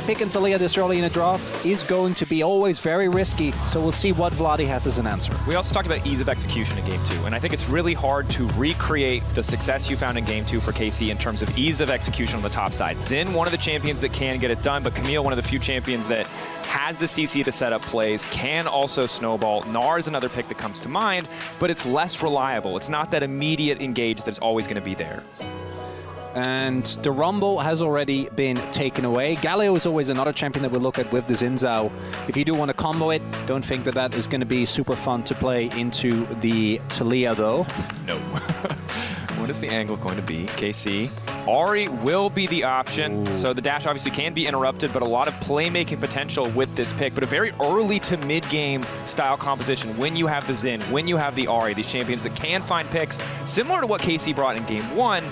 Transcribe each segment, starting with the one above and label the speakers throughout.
Speaker 1: picking Taliyah this early in a draft is going to be always very risky, so we'll see what Vladi has as an answer.
Speaker 2: We also talked about ease of execution in Game 2, and I think it's really hard to recreate the success you found in Game 2 for KC in terms of ease of execution on the top side. Xin, one of the champions that can get it done, but Camille, one of the few champions that has the CC to set up plays, can also snowball. Gnar is another pick that comes to mind, but it's less reliable. It's not that immediate engage that's always going to be there.
Speaker 1: And the Rumble has already been taken away. Galio is always another champion that we'll look at with the Xin Zhao. If you do want to combo it, don't think that that is going to be super fun to play into the Taliyah, though.
Speaker 2: No. What is the angle going to be? KC. Ahri will be the option. Ooh. So the dash obviously can be interrupted, but a lot of playmaking potential with this pick. But a very early to mid-game style composition when you have the Xin, when you have the Ahri, these champions that can find picks, similar to what KC brought in Game 1,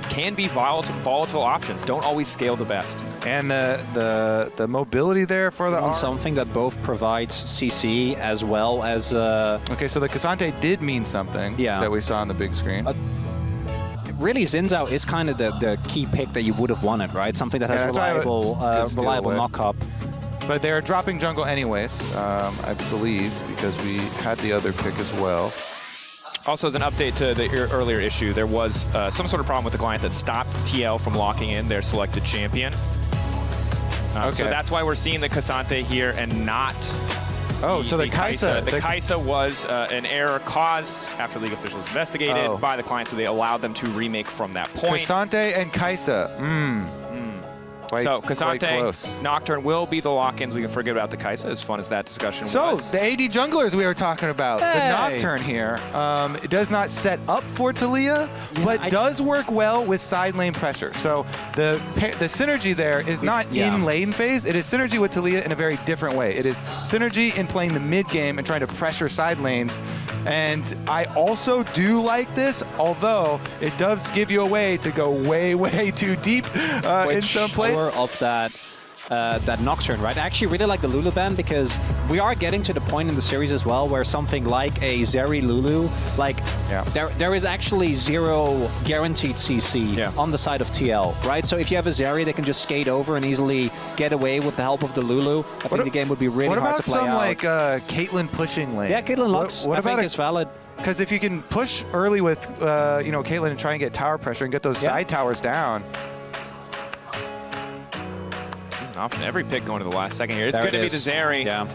Speaker 2: can be volatile options. Don't always scale the best.
Speaker 3: And the mobility there for the
Speaker 1: something that both provides CC as well as...
Speaker 3: Okay, so the K'Sante did mean something that we saw on the big screen.
Speaker 1: Really, Xin Zhao is kind of the key pick that you would have wanted, right? Something that has reliable knock-up.
Speaker 3: But they're dropping jungle anyways, I believe, because we had the other pick as well.
Speaker 2: Also, as an update to the earlier issue, there was some sort of problem with the client that stopped TL from locking in their selected champion. So that's why we're seeing the K'Sante here and not
Speaker 3: so the Kai'Sa.
Speaker 2: The Kai'Sa was an error caused after league officials investigated by the client, so they allowed them to remake from that point.
Speaker 3: K'Sante and Kai'Sa.
Speaker 2: So K'Sante, Nocturne will be the lock-ins. We can forget about the Kai'Sa, as fun as that discussion was.
Speaker 3: So, the AD junglers we were talking about, the Nocturne here, it does not set up for Taliyah, but does work well with side lane pressure. So the synergy there is not in lane phase, it is synergy with Taliyah in a very different way. It is synergy in playing the mid game and trying to pressure side lanes. And I also do like this, although it does give you a way to go way, way too deep in some plays.
Speaker 1: Of that Nocturne, right? I actually really like the Lulu ban because we are getting to the point in the series as well where something like a Zeri Lulu, like there is actually zero guaranteed CC on the side of TL, right? So if you have a Zeri that can just skate over and easily get away with the help of the Lulu, I think the game would be really hard to play out.
Speaker 3: What about some like Caitlyn pushing lane?
Speaker 1: Yeah, Caitlyn Lux, I think is valid.
Speaker 3: Because if you can push early with Caitlyn and try and get tower pressure and get those side towers down.
Speaker 2: Option every pick going to the last second here. It's going to be the Zeri.
Speaker 1: Yeah.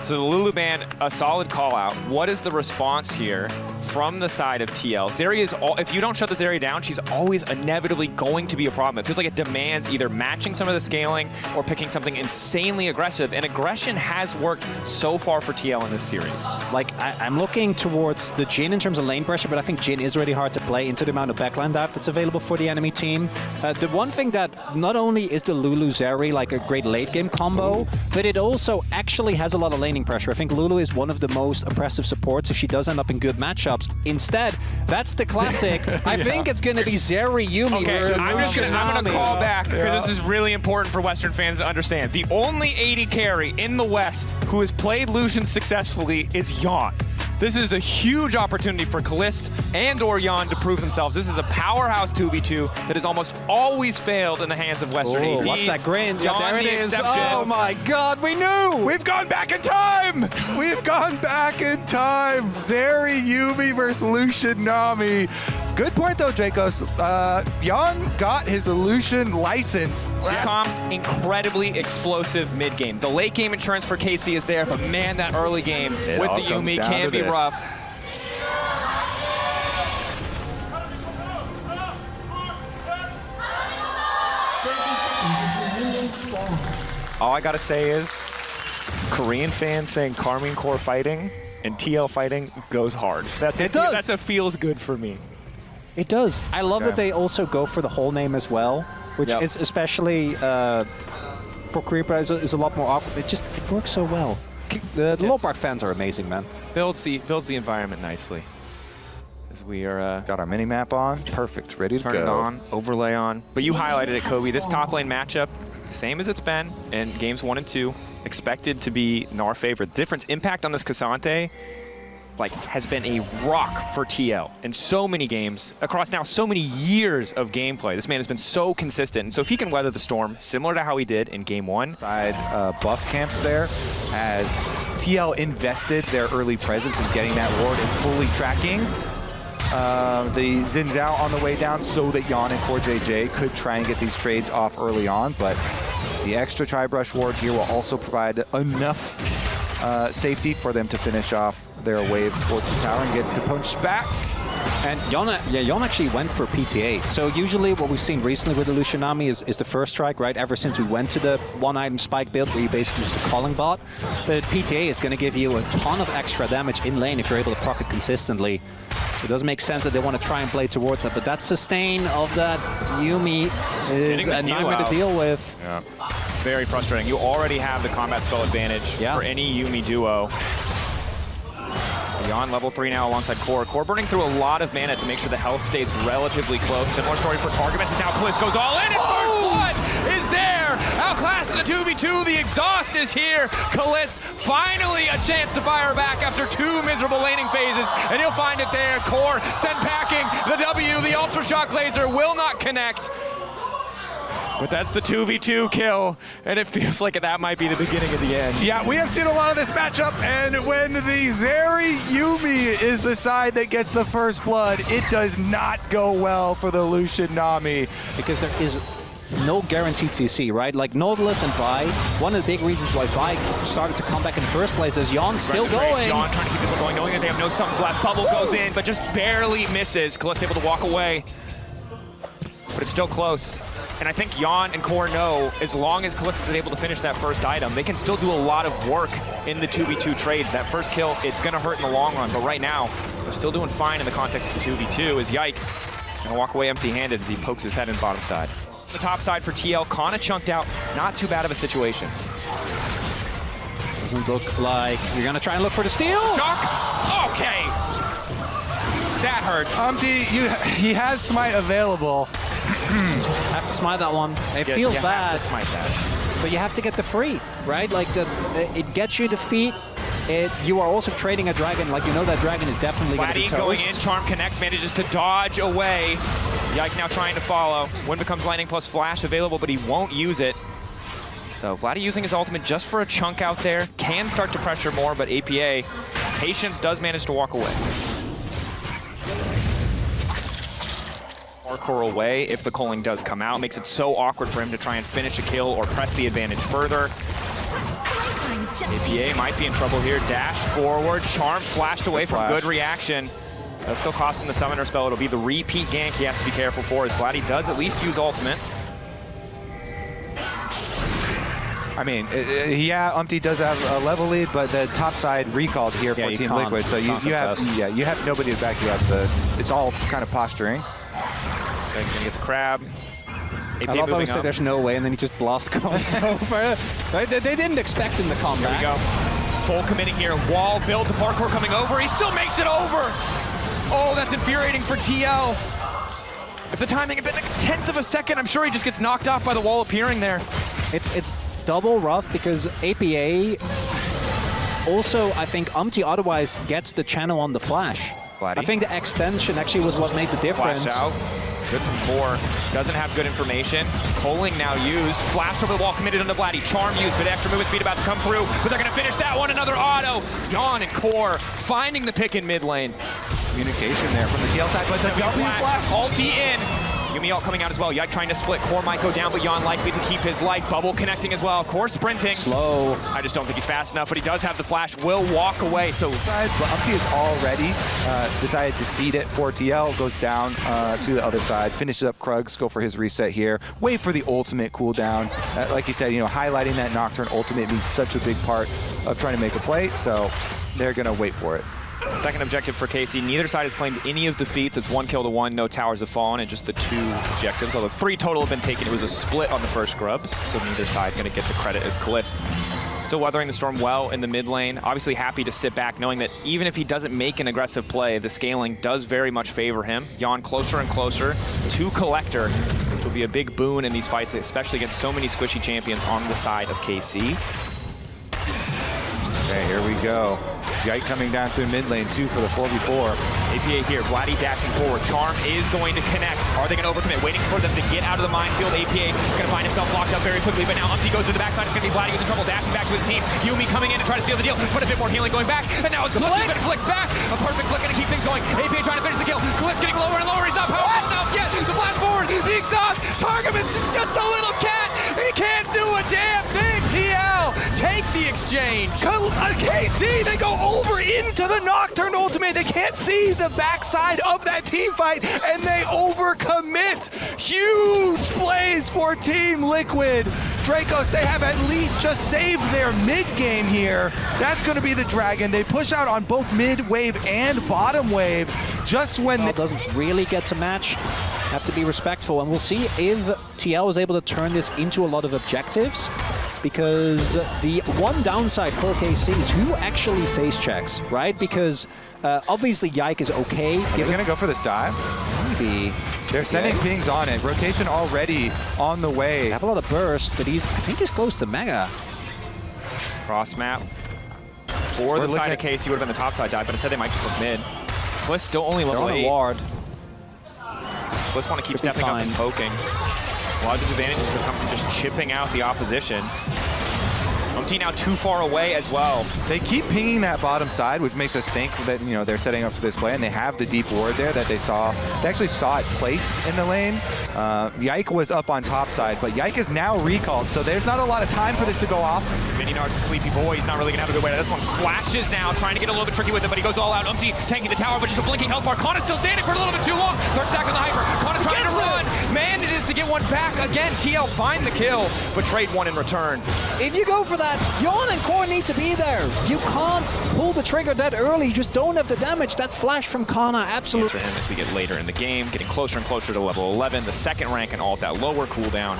Speaker 2: So the Lulu ban, a solid call out. What is the response here from the side of TL? Zeri is, if you don't shut the Zeri down, she's always inevitably going to be a problem. It feels like it demands either matching some of the scaling or picking something insanely aggressive. And aggression has worked so far for TL in this series.
Speaker 1: Like, I'm looking towards the Jhin in terms of lane pressure, but I think Jhin is really hard to play into the amount of backline dive that's available for the enemy team. The one thing that not only is the Lulu Zeri like a great late game combo, but it also actually has a lot of laning pressure. I think Lulu is one of the most impressive supports if she does end up in good matchups. Instead, that's the classic. I think it's going to be Zeri Yuumi.
Speaker 2: Okay, I'm gonna call back because this is really important for Western fans to understand. The only AD carry in the West who has played Lucian successfully is Yon. This is a huge opportunity for Kalist and or Yon to prove themselves. This is a powerhouse 2v2 that has almost always failed in the hands of Western ADs.
Speaker 1: What's that grin?
Speaker 2: Yon,
Speaker 1: there it is.
Speaker 2: Exception.
Speaker 1: Oh my God, we knew!
Speaker 3: We've gone back in time! We've gone back in time! Zeri Yuumi versus Lucian Nami. Good point though, Dracos. Yon got his Lucian license.
Speaker 2: This comp's incredibly explosive mid-game. The late game insurance for KC is there, but man, that early game with the Yuumi can be rough. All I gotta say is, Korean fans saying KARMINE CORP fighting and TL fighting goes hard. That's a feels good for me.
Speaker 1: It does. I love that they also go for the whole name as well, which is especially for Korea is a lot more awkward. It works so well. The Lopart fans are amazing, man.
Speaker 2: Builds the environment nicely. As we are
Speaker 3: got our mini map on, perfect, ready to go.
Speaker 2: Turn it on, overlay on. But you highlighted it, Kobe. This top lane matchup, same as it's been in games 1 and 2. Expected to be Gnar favorite. Difference impact on this K'Sante like has been a rock for TL in so many games, across now so many years of gameplay. This man has been so consistent. And so if he can weather the storm, similar to how he did in game 1.
Speaker 3: Buff camps there, as TL invested their early presence in getting that ward and fully tracking the Xin Zhao on the way down so that Yon and Core JJ could try and get these trades off early on, but the extra Tri-Brush ward here will also provide enough safety for them to finish off their wave towards the tower and get to punch back.
Speaker 1: And Yon actually went for PTA. So usually what we've seen recently with the Lucianami is the first strike, right? Ever since we went to the one-item spike build where you basically use the calling bot. But PTA is going to give you a ton of extra damage in lane if you're able to proc it consistently. It does make sense that they want to try and play towards that, but that sustain of that Yuumi is a nightmare to deal with.
Speaker 2: Yeah. Very frustrating. You already have the combat spell advantage for any Yuumi duo. Yon level 3 now alongside Core. Core burning through a lot of mana to make sure the health stays relatively close. Similar story for KARMINE as now Kalisz goes all in, and First Blood is there! Outclassed in the 2v2, the exhaust is here. Kalisz finally a chance to fire back after 2 miserable laning phases, and he'll find it there. Core sent packing the W, the Ultra Shock Laser will not connect. But that's the 2v2 kill, and it feels like that might be the beginning of the end.
Speaker 3: Yeah, we have seen a lot of this matchup, and when the Zeri Yuumi is the side that gets the first blood, it does not go well for the Lucian Nami.
Speaker 1: Because there is no guaranteed CC, right? Like Nautilus and Vi, one of the big reasons why Vi started to come back in the first place is Yon still going.
Speaker 2: Yon trying to keep people going, knowing that they have no sums left. Bubble goes in, but just barely misses. Kalisz able to walk away, but it's still close. And I think Yon and Core know as long as Kalisz is able to finish that first item, they can still do a lot of work in the 2v2 trades. That first kill, it's going to hurt in the long run, but right now, they're still doing fine in the context of the 2v2 as Yike going to walk away empty-handed as he pokes his head in bottom side. The top side for TL, Kana chunked out, not too bad of a situation.
Speaker 1: Doesn't look like you're going to try and look for the steal.
Speaker 2: Shock, okay. That hurts.
Speaker 3: He has Smite available.
Speaker 1: Have to smite that one. It feels bad.
Speaker 2: Have to smite that.
Speaker 1: But you have to get the free, right? Like it gets you defeat. You are also trading a dragon. Like you know that dragon is definitely going to be toast.
Speaker 2: Going in, Charm connects, manages to dodge away. Yike now trying to follow. Wind becomes lightning plus flash available, but he won't use it. So Vladdy using his ultimate just for a chunk out there. Can start to pressure more, but APA, Patience does manage to walk away. Core away if the calling does come out. Makes it so awkward for him to try and finish a kill or press the advantage further. APA might be in trouble here. Dash forward. Charm flashed away from good reaction. That'll still cost him the summoner spell. It'll be the repeat gank he has to be careful for, as Vladdy does at least use ultimate.
Speaker 3: I mean, yeah, Umpty does have a level lead, but the top side recalled here for Team Liquid, so you have nobody to back you up. So it's all kind of posturing.
Speaker 2: Gonna get the crab.
Speaker 1: I love how he said there's no way, and then he just blast comes over. They didn't expect him to come back.
Speaker 2: Here we go. Full committing here. Wall build, the parkour coming over. He still makes it over. Oh, that's infuriating for TL. If the timing had been like a 1/10 of a second, I'm sure he just gets knocked off by the wall appearing there.
Speaker 1: It's double rough because APA also, I think, Umpty otherwise gets the channel on the flash.
Speaker 2: Vladdy.
Speaker 1: I think the extension actually was what made the difference.
Speaker 2: Flash out. Good from 4. Doesn't have good information. Culling now used. Flash over the wall committed on the Vladdy. Charm used, but extra movement speed about to come through. But they're going to finish that one. Another auto. Yon and Core finding the pick in mid lane.
Speaker 3: Communication there from the TL side, but the
Speaker 2: flash. Ulti in. Yuumi ult coming out as well. Yike trying to split. Core might go down, but Yon likely to keep his life. Bubble connecting as well. Core sprinting.
Speaker 1: Slow.
Speaker 2: I just don't think he's fast enough, but he does have the flash. Will walk away. So
Speaker 3: but Umpty has already decided to seed it for TL. Goes down to the other side. Finishes up Krugs. Go for his reset here. Wait for the ultimate cooldown. Like you said, you know, highlighting that Nocturne ultimate means such a big part of trying to make a play. So they're gonna wait for it.
Speaker 2: Second objective for KC. Neither side has claimed any of the feats. It's 1 kill to 1, no towers have fallen, and just the 2 objectives. Although 3 total have been taken. It was a split on the first grubs, so neither side going to get the credit as Kalisz. Still weathering the storm well in the mid lane. Obviously happy to sit back, knowing that even if he doesn't make an aggressive play, the scaling does very much favor him. Yon closer and closer to Collector, which will be a big boon in these fights, especially against so many squishy champions on the side of KC.
Speaker 3: Okay, here we go. Yike coming down through mid lane too for the 4v4.
Speaker 2: APA here, Vladdy dashing forward. Charm is going to connect. Are they going to overcommit? Waiting for them to get out of the minefield. APA going to find himself locked up very quickly, but now Umpty goes to the backside. It's going to be Vladdy who's in trouble, dashing back to his team. Yumi coming in to try to seal the deal, but a bit more healing going back, and now it's Cliff going to flick back. A perfect flick going to keep things going. APA trying to finish the kill. Cliff's getting lower and lower. He's not powerful enough yet. The blast forward, the exhaust. Targamas is just a little cat. He can't do a damn thing. TL, take the exchange.
Speaker 3: KC, they go over into the Nocturne ultimate. They can't see the backside of that team fight, and they overcommit. Huge plays for Team Liquid. Dracos, they have at least just saved their mid game here. That's going to be the Dragon. They push out on both mid wave and bottom wave just when
Speaker 1: Well, doesn't really get to match. Have to be respectful, and we'll see if TL is able to turn this into a lot of objectives, because the one downside for KC is who actually face checks, right? Because obviously Yike is okay.
Speaker 3: They're going to go for this dive.
Speaker 1: Maybe.
Speaker 3: They're sending pings on it. Rotation already on the way.
Speaker 1: They have a lot of burst, but I think he's close to Mega.
Speaker 2: Cross map. For the side of KC would have been the top side dive, but instead they might just look mid. Cliff still only
Speaker 1: They're
Speaker 2: level
Speaker 1: on
Speaker 2: 8.
Speaker 1: a ward.
Speaker 2: Cliff want to keep
Speaker 1: Pretty
Speaker 2: stepping up
Speaker 1: fine.
Speaker 2: and poking. A lot of disadvantages would come from just chipping out the opposition. Umpty now too far away as well.
Speaker 3: They keep pinging that bottom side, which makes us think that, you know, they're setting up for this play, and they have the deep ward there that they saw. They actually saw it placed in the lane. Yike was up on top side, but Yike is now recalled, so there's not a lot of time for this to go off.
Speaker 2: Mininar's a sleepy boy. He's not really going to have a good way to this one. Flashes now, trying to get a little bit tricky with it, but he goes all out. Umpty tanking the tower, but just a blinking health bar. Kana's still standing for a little bit too long. Third stack on the hyper. Kana trying to run. Manages to get one back. Again, TL find the kill, but trade one in return.
Speaker 1: If you go for that, Yon and Core need to be there. You can't pull the trigger that early. You just don't have the damage. That flash from Kana, absolutely.
Speaker 2: For him as we get later in the game, getting closer and closer to level 11, the second rank and all at that lower cooldown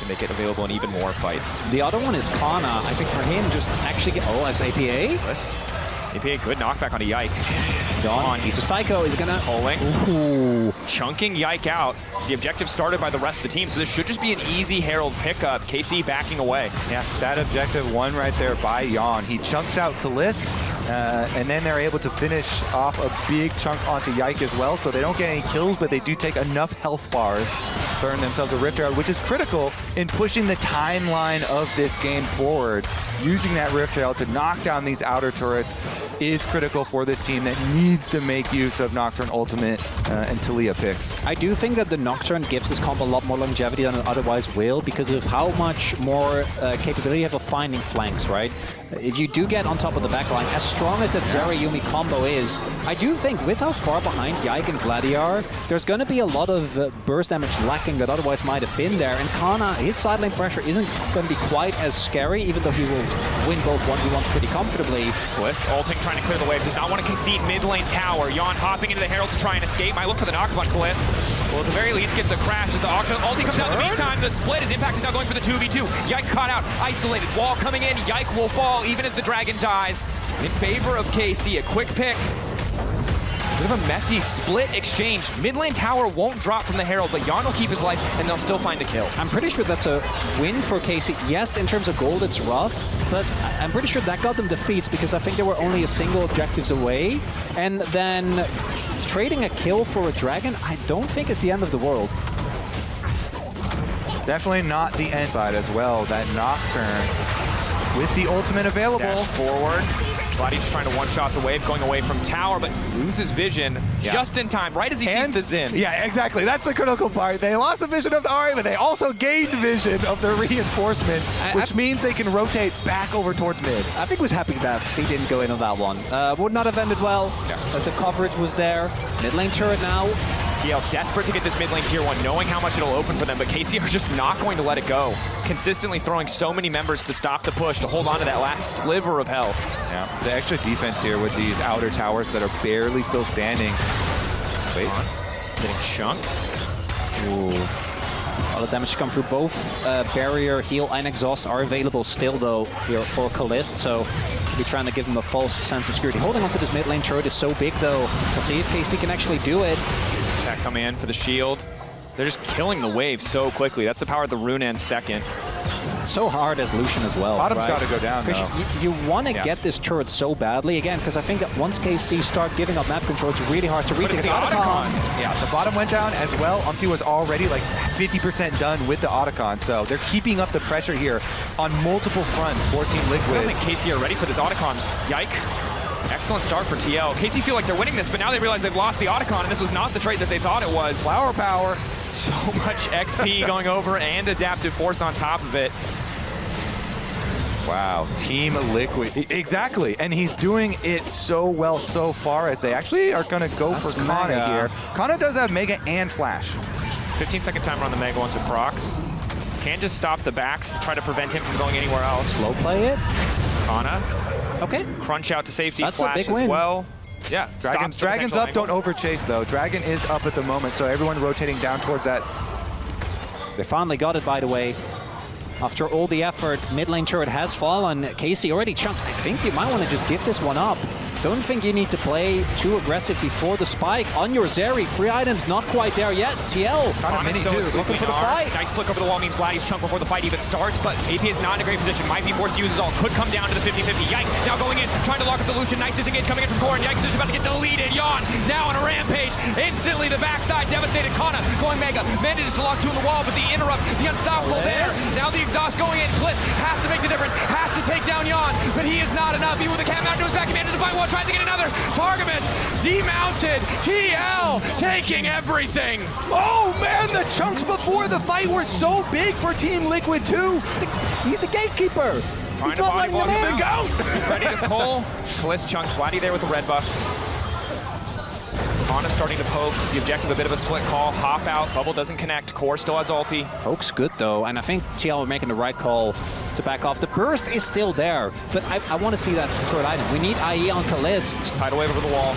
Speaker 2: to make it available in even more fights.
Speaker 1: The other one is Kana. I think for him, just actually get... Oh, as APA?
Speaker 2: List. APA good knockback onto Yike.
Speaker 1: Gone. He's a psycho. He's gonna...
Speaker 2: Pulling.
Speaker 1: Ooh.
Speaker 2: Chunking Yike out. The objective started by the rest of the team, so this should just be an easy Herald pickup. KC backing away.
Speaker 3: Yeah, that objective won right there by Yon. He chunks out Kalist, and then they're able to finish off a big chunk onto Yike as well, so they don't get any kills, but they do take enough health bars to earn themselves a Rift Herald, which is critical in pushing the timeline of this game forward. Using that Rift Herald to knock down these outer turrets is critical for this team that needs to make use of Nocturne Ultimate and Talia picks.
Speaker 1: I do think that the Nocturne gives this comp a lot more longevity than it otherwise will, because of how much more capability you have of finding flanks, right? If you do get on top of the backline, as strong as that Zeri-Yumi combo is, I do think with how far behind Yike and Vladdy are, there's going to be a lot of burst damage lacking that otherwise might have been there. And Kana, his side lane pressure isn't going to be quite as scary, even though he will win both 1v1s pretty comfortably.
Speaker 2: Twist, ulting, trying to clear the wave, does not want to concede mid lane tower. Yon hopping into the Herald to try and escape. Might look for the knock punch, Twist. Will at the very least get the crash as the ulti comes out in the meantime. The split, his impact is now going for the 2v2. Yike caught out, isolated, wall coming in. Yike will fall even as the Dragon dies. In favor of KC, a quick pick. Bit of a messy split exchange. Mid lane tower won't drop from the Herald, but Yon will keep his life and they'll still find a kill.
Speaker 1: I'm pretty sure that's a win for KC. Yes, in terms of gold, it's rough, but I'm pretty sure that got them defeats because I think they were only a single objectives away. And then trading a kill for a Dragon, I don't think is the end of the world.
Speaker 3: Definitely not the end side as well. That Nocturne with the ultimate available.
Speaker 2: Dash forward. Vladdy's trying to one-shot the wave, going away from tower, but loses vision just in time, right as he sees the Zin.
Speaker 3: Yeah, exactly. That's the critical part. They lost the vision of the Ahri, but they also gained vision of the reinforcements, which means they can rotate back over towards mid.
Speaker 1: I think was happy that he didn't go in on that one. Would not have ended well, but the coverage was there. Mid lane turret now.
Speaker 2: TL desperate to get this mid lane tier 1, knowing how much it'll open for them, but KC are just not going to let it go. Consistently throwing so many members to stop the push, to hold on to that last sliver of health.
Speaker 3: Yeah, the extra defense here with these outer towers that are barely still standing. Wait.
Speaker 2: Getting chunked.
Speaker 1: Ooh. A lot of damage to come through. Both barrier, heal, and exhaust are available still, though, here for Kalist, so we'll be trying to give him a false sense of security. Holding onto this mid lane turret is so big, though. We'll see if KC can actually do it.
Speaker 2: Attack come in for the shield. They're just killing the wave so quickly. That's the power of the Runan second.
Speaker 1: So hard as Lucian as well.
Speaker 3: Bottom's
Speaker 1: right?
Speaker 3: got to go down,
Speaker 1: Because
Speaker 3: though.
Speaker 1: you want to get this turret so badly, again, because I think that once KC start giving up map control, it's really hard to read.
Speaker 2: But it's the Otacon.
Speaker 3: Yeah, the bottom went down as well. Umpty was already like 50% done with the Otacon, so they're keeping up the pressure here on multiple fronts for Team
Speaker 2: I
Speaker 3: Liquid.
Speaker 2: don't think KC are ready for this Otacon. Yike. Excellent start for TL. KC feel like they're winning this, but now they realize they've lost the Otacon, and this was not the trade that they thought it was.
Speaker 3: Flower power.
Speaker 2: So much XP going over and adaptive force on top of it.
Speaker 3: Wow, Team Liquid. Exactly, and he's doing it so well so far as they actually are going to go for Kana
Speaker 1: Mega.
Speaker 3: here. Kana does have Mega and Flash.
Speaker 2: 15-second timer on the Mega once it procs. Can just stop the backs, try to prevent him from going anywhere else.
Speaker 1: Slow play it.
Speaker 2: Kana,
Speaker 1: Okay.
Speaker 2: crunch out to safety,
Speaker 1: That's a
Speaker 2: flash
Speaker 1: big
Speaker 2: as
Speaker 1: win.
Speaker 2: well. Yeah,
Speaker 3: Dragon's
Speaker 2: stops the
Speaker 3: up,
Speaker 2: potential
Speaker 3: don't
Speaker 2: angle.
Speaker 3: overchase though. Dragon is up at the moment, so everyone rotating down towards that.
Speaker 1: They finally got it, by the way. After all the effort, mid lane turret has fallen. KC already chunked. I think you might want to just give this one up. Don't think you need to play too aggressive before the spike. On your Zeri, free items not quite there yet. TL,
Speaker 2: Kana
Speaker 3: mini
Speaker 2: still
Speaker 3: too.
Speaker 2: asleep
Speaker 1: Looking
Speaker 2: in
Speaker 1: for the
Speaker 2: R.
Speaker 1: fight.
Speaker 2: Nice flick over the wall means Vladdy's chunk before the fight even starts, but AP is not in a great position. Might be forced to use his ult. Could come down to the 50-50. Yike, now going in, trying to lock up the Lucian. Nice disengage coming in from Core, and Yikes is about to get deleted. Yawn, now on a rampage. Instantly the backside, devastated. Kana going Mega. Manages to lock two on the wall, but the interrupt, the unstoppable there. Now the exhaust going in. Bliss has to make the difference, has to take down Yawn, but he is not enough. He with the cam out to his back, he manages to find one, tries to get another. Targamas demounted. TL taking everything.
Speaker 3: Oh man, the chunks before the fight were so big for Team Liquid too.
Speaker 1: he's the gatekeeper.
Speaker 2: Trying
Speaker 1: He's
Speaker 2: to
Speaker 1: not
Speaker 2: body
Speaker 1: letting them
Speaker 2: block him
Speaker 1: in.
Speaker 2: out. He's ready to pull. Bliss chunks. Vladdy there with the red buff. Kana starting to poke. The objective, a bit of a split call. Hop out. Bubble doesn't connect. Core still has ulti.
Speaker 1: Poke's good though, and I think TL are making the right call to back off. The burst is still there, but I want to see that third item. We need IE on Kalist.
Speaker 2: Tidal wave over the wall.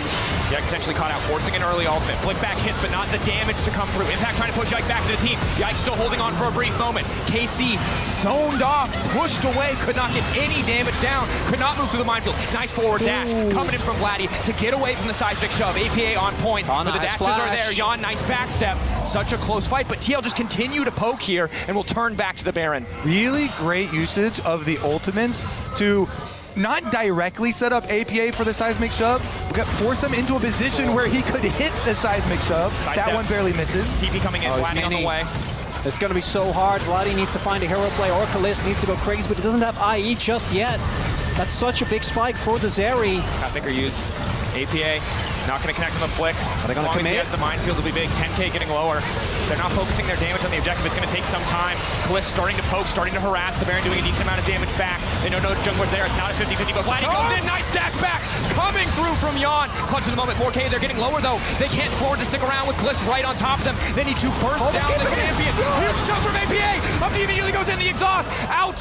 Speaker 2: Yike potentially caught out, forcing an early ultimate. Flick back hits, but not the damage to come through. Impact trying to push Yike back to the team. Yike still holding on for a brief moment. KC zoned off, pushed away, could not get any damage down, could not move through the minefield. Nice forward dash coming in from Vladdy to get away from the seismic shove. APA on point, but the dashes are there. Yawn, nice backstep. Such a close fight, but TL just continue to poke here and will turn back to the Baron.
Speaker 3: Really great usage of the ultimates to not directly set up APA for the seismic shove, but force them into a position where he could hit the seismic shove.
Speaker 2: Sidestep.
Speaker 3: That one barely misses.
Speaker 2: TP coming in,
Speaker 1: Oh, he's
Speaker 2: Vladdy on the
Speaker 1: mini.
Speaker 2: way.
Speaker 1: It's going to be so hard. Vladdy needs to find a hero play, or Kalist needs to go crazy, but he doesn't have IE just yet. That's such a big spike for the Zeri.
Speaker 2: Pathfinger used. APA not going to connect on the flick.
Speaker 1: Are they
Speaker 2: As
Speaker 1: gonna
Speaker 2: long as he
Speaker 1: commit?
Speaker 2: has the minefield, will be big. 10K getting lower. They're not focusing their damage on the objective. It's going to take some time. Kalist starting to poke, starting to harass. The Baron doing a decent amount of damage back. They know no jungler's there. It's not a 50-50, but Vladdy goes in. Nice dash back. Coming through from Yawn. Clutch in the moment. 4K. They're getting lower, though. They can't afford to stick around with Kalist right on top of them. They need to burst down the champion. Huge shot from APA. Up immediately goes in the exhaust. Out.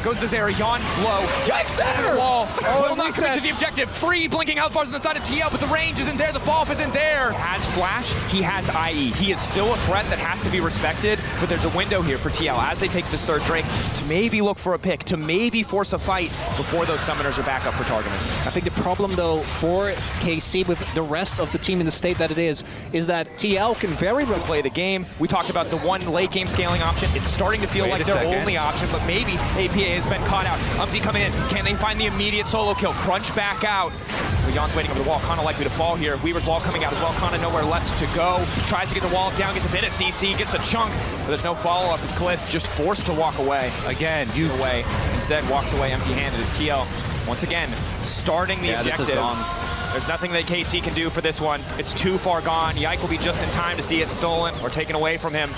Speaker 2: Goes the Zeri. Yawn low.
Speaker 3: Yikes there!
Speaker 2: Wall. Will not
Speaker 3: reset.
Speaker 2: commit to the objective. Free blinking out bars on the side of TL, but the range isn't there. The fall off isn't there. Has flash. He has IE. He is still a threat that has to be respected, but there's a window here for TL as they take this third drink to maybe look for a pick, to maybe force a fight before those summoners are back up for Targamas.
Speaker 1: I think the problem, though, for KC with the rest of the team in the state that it is that TL can very
Speaker 2: To play the game. We talked about the one late game scaling option. It's starting to feel
Speaker 3: Wait
Speaker 2: like
Speaker 3: a
Speaker 2: their
Speaker 3: second.
Speaker 2: only option, but maybe APA has been caught out. Umpty coming in. Can they find the immediate solo kill? Crunch back out. Yon's waiting over the wall. Kana likely to fall here. Weaver's wall coming out as well. Kana nowhere left to go. Tries to get the wall down, gets a bit of CC, gets a chunk, but there's no follow-up as Kalist just forced to walk away.
Speaker 3: Again,
Speaker 2: Away. Instead, walks away empty-handed as TL, once again, starting the objective.
Speaker 1: This is gone.
Speaker 2: There's nothing that KC can do for this one. It's too far gone. Yike will be just in time to see it stolen or taken away from him.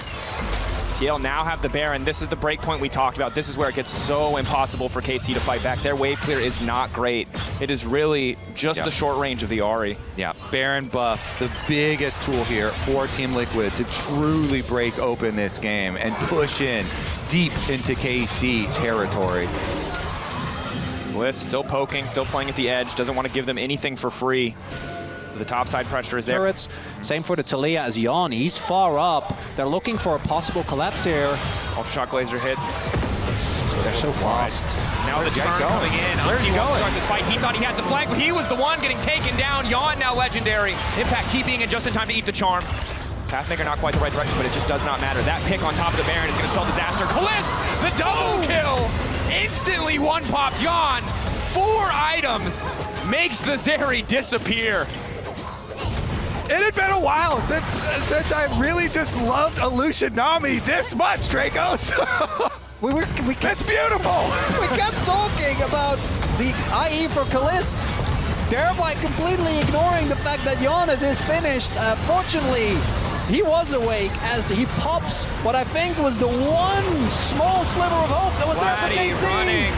Speaker 2: TL now have the Baron. This is the break point we talked about. This is where it gets so impossible for KC to fight back. Their wave clear is not great. It is really just the short range of the Ahri.
Speaker 3: yeah, Baron buff, the biggest tool here for Team Liquid to truly break open this game and push in deep into KC territory.
Speaker 2: Bliss still poking, still playing at the edge. Doesn't want to give them anything for free. The top side pressure is there.
Speaker 1: turrets. Same for the Talia as Yawn. He's far up. They're looking for a possible collapse here.
Speaker 2: Ultra shock laser hits.
Speaker 1: They're so fast.
Speaker 2: Now the
Speaker 3: Where's Yike
Speaker 2: turn
Speaker 3: going?
Speaker 2: coming in.
Speaker 3: Where's he
Speaker 2: Umpty wants to
Speaker 3: going?
Speaker 2: start this fight. He thought he had the flag, but he was the one getting taken down. Yawn now legendary. Impact TPing in just in time to eat the charm. Pathmaker not quite the right direction, but it just does not matter. That pick on top of the Baron is going to spell disaster. Kalist, the double kill! Instantly one-popped Yon. 4 items makes the Zeri disappear.
Speaker 3: It had been a while since I really just loved Illusion Nami this much, Draco. So it's beautiful.
Speaker 4: We kept talking about the IE for Kalist, thereby completely ignoring the fact that Giannis is finished. Fortunately, he was awake as he pops what I think was the one small sliver of hope that was there for KC.
Speaker 2: Running.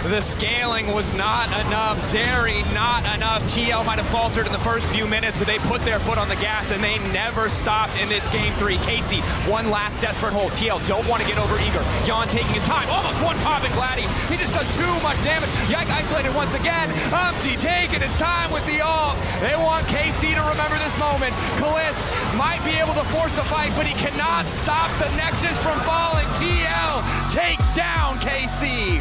Speaker 2: The scaling was not enough. Zeri, not enough. TL might have faltered in the first few minutes, but they put their foot on the gas and they never stopped in this game 3. Casey, one last desperate hold. TL don't want to get over eager. Yon taking his time. Almost one pop in Gladdy. He just does too much damage. Yike isolated once again. Umpty taking his time with the ult. They want KC to remember this moment. Kalist might be able to force a fight, but he cannot stop the Nexus from falling. TL take down KC.